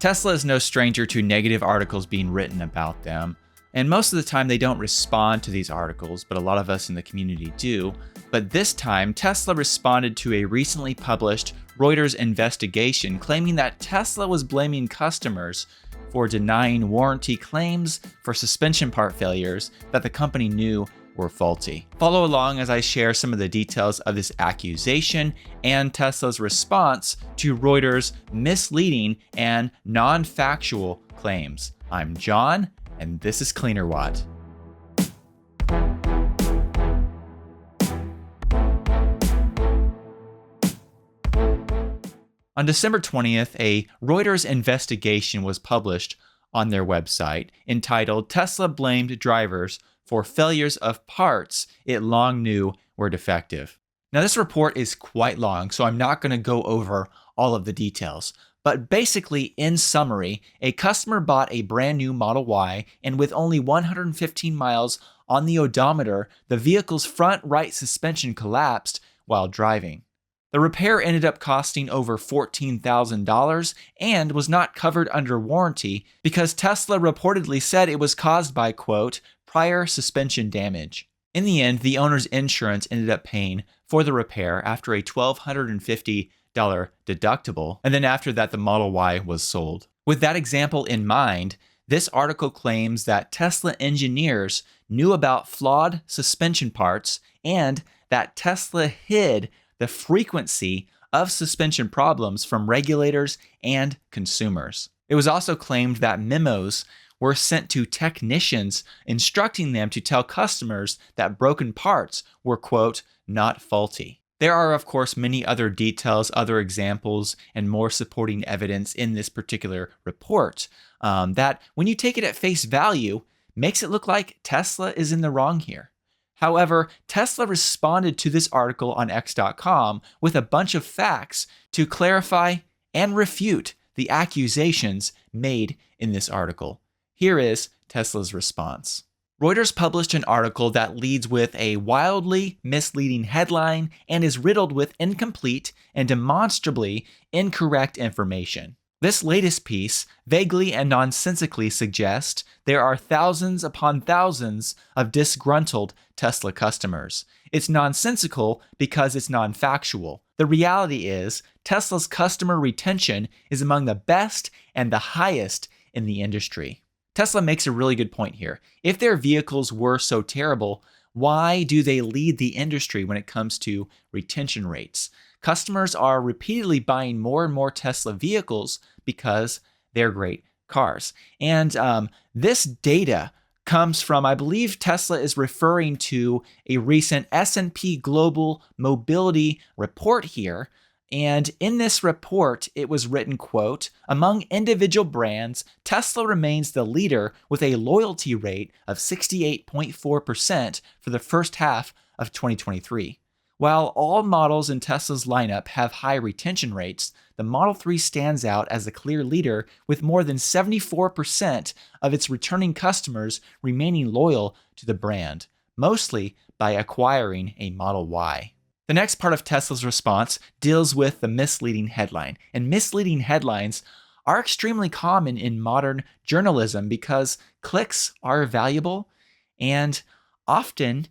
Tesla is no stranger to negative articles being written about them, and most of the time they don't respond to these articles, but a lot of us in the community do. But this time, Tesla responded to a recently published Reuters investigation claiming that Tesla was blaming customers for denying warranty claims for suspension part failures that the company knew were faulty. Follow along as I share some of the details of this accusation and Tesla's response to Reuters' misleading and non-factual claims. I'm John, and this is Cleanerwatt. On December 20th, a Reuters investigation was published on their website entitled "Tesla Blamed Drivers for Failures of Parts It Long Knew Were Defective." Now, this report is quite long, so I'm not going to go over all of the details. But basically, in summary, a customer bought a brand new Model Y, and with only 115 miles on the odometer, the vehicle's front right suspension collapsed while driving. The repair ended up costing over $14,000 and was not covered under warranty because Tesla reportedly said it was caused by, quote, prior suspension damage. In the end, the owner's insurance ended up paying for the repair after a $1,250 deductible, and then after that, the Model Y was sold. With that example in mind, this article claims that Tesla engineers knew about flawed suspension parts and that Tesla hid the frequency of suspension problems from regulators and consumers. It was also claimed that memos were sent to technicians instructing them to tell customers that broken parts were, quote, not faulty. There are, of course, many other details, other examples, and more supporting evidence in this particular report that, when you take it at face value, makes it look like Tesla is in the wrong here. However, Tesla responded to this article on X.com with a bunch of facts to clarify and refute the accusations made in this article. Here is Tesla's response. Reuters published an article that leads with a wildly misleading headline and is riddled with incomplete and demonstrably incorrect information. This latest piece vaguely and nonsensically suggests there are thousands upon thousands of disgruntled Tesla customers. It's nonsensical because it's non-factual. The reality is Tesla's customer retention is among the best and the highest in the industry. Tesla makes a really good point here. If their vehicles were so terrible, why do they lead the industry when it comes to retention rates? Customers are repeatedly buying more and more Tesla vehicles because they're great cars. And this data comes from, I believe Tesla is referring to a recent S&P Global Mobility report here. And in this report, it was written, quote, among individual brands, Tesla remains the leader with a loyalty rate of 68.4% for the first half of 2023. While all models in Tesla's lineup have high retention rates, the Model 3 stands out as a clear leader with more than 74% of its returning customers remaining loyal to the brand, mostly by acquiring a Model Y. The next part of Tesla's response deals with the misleading headline, and misleading headlines are extremely common in modern journalism because clicks are valuable, and often,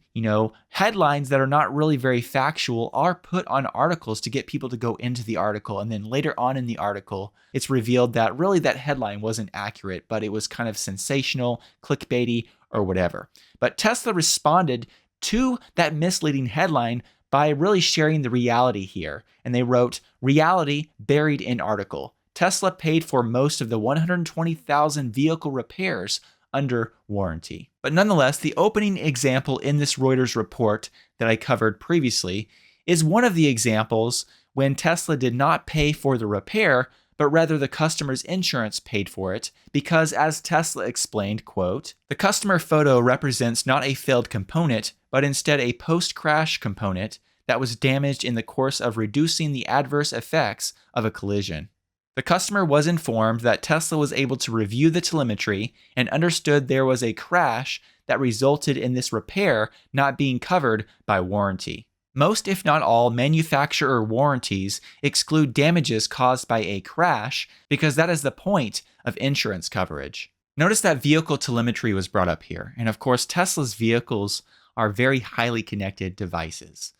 headlines that are not really very factual are put on articles to get people to go into the article. And then later on in the article, it's revealed that really that headline wasn't accurate, but it was kind of sensational, clickbaity, or whatever. But Tesla responded to that misleading headline by really sharing the reality here. And they wrote, reality buried in article. Tesla paid for most of the 120,000 vehicle repairs under warranty. But nonetheless, the opening example in this Reuters report that I covered previously is one of the examples when Tesla did not pay for the repair, but rather the customer's insurance paid for it because, as Tesla explained, quote, the customer photo represents not a failed component, but instead a post-crash component that was damaged in the course of reducing the adverse effects of a collision. The customer was informed that Tesla was able to review the telemetry and understood there was a crash that resulted in this repair not being covered by warranty. Most, if not all, manufacturer warranties exclude damages caused by a crash because that is the point of insurance coverage. Notice that vehicle telemetry was brought up here. And of course, Tesla's vehicles are very highly connected devices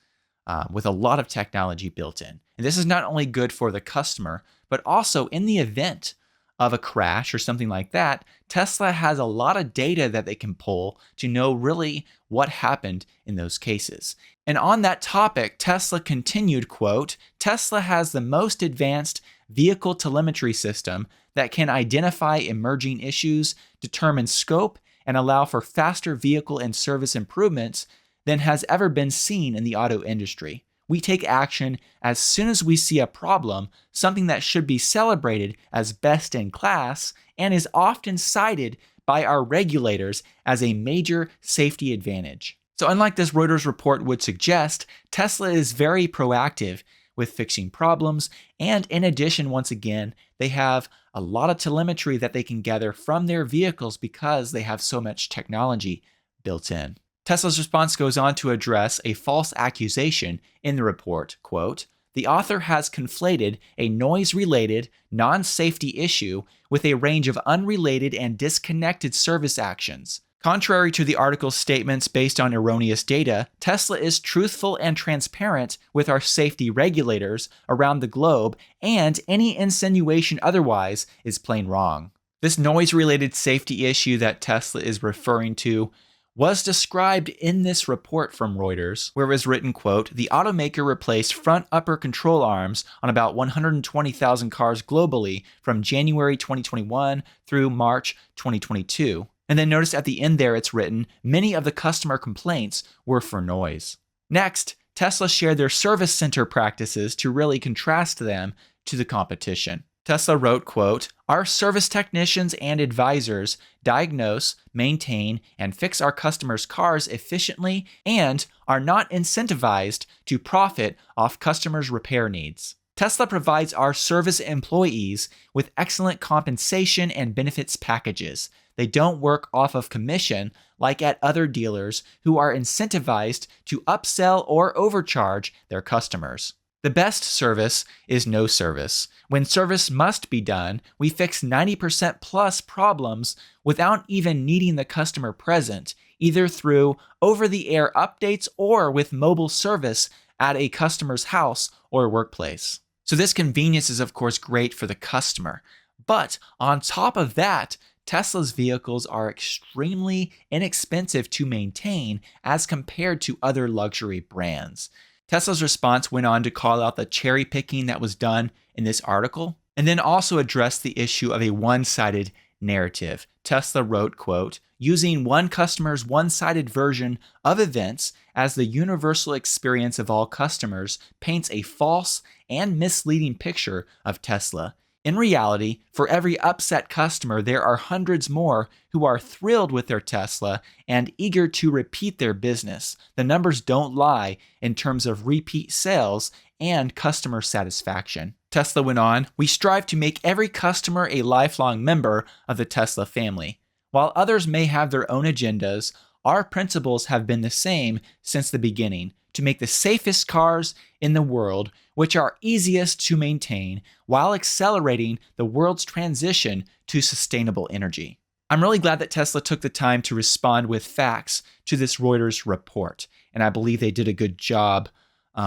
with a lot of technology built in. And this is not only good for the customer, but also in the event of a crash or something like that, Tesla has a lot of data that they can pull to know really what happened in those cases. And on that topic, Tesla continued, quote, Tesla has the most advanced vehicle telemetry system that can identify emerging issues, determine scope, and allow for faster vehicle and service improvements than has ever been seen in the auto industry. We take action as soon as we see a problem, something that should be celebrated as best in class and is often cited by our regulators as a major safety advantage. So unlike this Reuters report would suggest, Tesla is very proactive with fixing problems, and in addition, once again, they have a lot of telemetry that they can gather from their vehicles because they have so much technology built in. Tesla's response goes on to address a false accusation in the report, quote, the author has conflated a noise-related, non-safety issue with a range of unrelated and disconnected service actions. Contrary to the article's statements based on erroneous data, Tesla is truthful and transparent with our safety regulators around the globe, and any insinuation otherwise is plain wrong. This noise-related safety issue that Tesla is referring to was described in this report from Reuters, where it was written, quote, the automaker replaced front upper control arms on about 120,000 cars globally from January 2021 through March 2022. And then notice at the end there it's written, many of the customer complaints were for noise. Next, Tesla shared their service center practices to really contrast them to the competition. Tesla wrote, quote, our service technicians and advisors diagnose, maintain, and fix our customers' cars efficiently and are not incentivized to profit off customers' repair needs. Tesla provides our service employees with excellent compensation and benefits packages. They don't work off of commission like at other dealers who are incentivized to upsell or overcharge their customers. The best service is no service. When service must be done, we fix 90% plus problems without even needing the customer present, either through over-the-air updates or with mobile service at a customer's house or workplace. So this convenience is of course great for the customer. But on top of that, Tesla's vehicles are extremely inexpensive to maintain as compared to other luxury brands. Tesla's response went on to call out the cherry picking that was done in this article, and then also address the issue of a one-sided narrative. Tesla wrote, quote, using one customer's one-sided version of events as the universal experience of all customers paints a false and misleading picture of Tesla. In reality, for every upset customer, there are hundreds more who are thrilled with their Tesla and eager to repeat their business. The numbers don't lie in terms of repeat sales and customer satisfaction. Tesla went on, we strive to make every customer a lifelong member of the Tesla family. While others may have their own agendas, our principles have been the same since the beginning, to make the safest cars in the world, which are easiest to maintain, while accelerating the world's transition to sustainable energy. I'm really glad that Tesla took the time to respond with facts to this Reuters report, and I believe they did a good job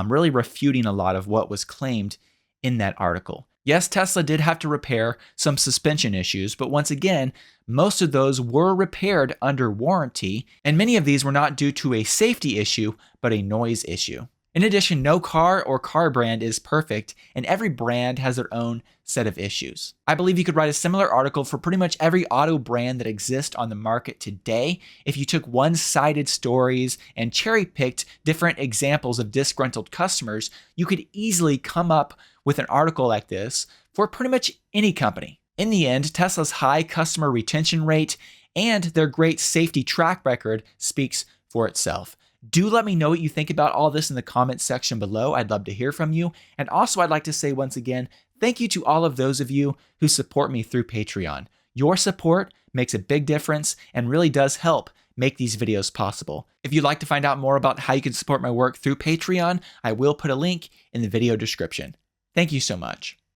really refuting a lot of what was claimed in that article. Yes, Tesla did have to repair some suspension issues, but once again, most of those were repaired under warranty, and many of these were not due to a safety issue, but a noise issue. In addition, no car or car brand is perfect, and every brand has their own set of issues. I believe you could write a similar article for pretty much every auto brand that exists on the market today. If you took one-sided stories and cherry-picked different examples of disgruntled customers, you could easily come up with an article like this for pretty much any company. In the end, Tesla's high customer retention rate and their great safety track record speaks for itself. Do let me know what you think about all this in the comments section below. I'd love to hear from you. And also, I'd like to say once again, thank you to all of those of you who support me through Patreon. Your support makes a big difference and really does help make these videos possible. If you'd like to find out more about how you can support my work through Patreon, I will put a link in the video description. Thank you so much.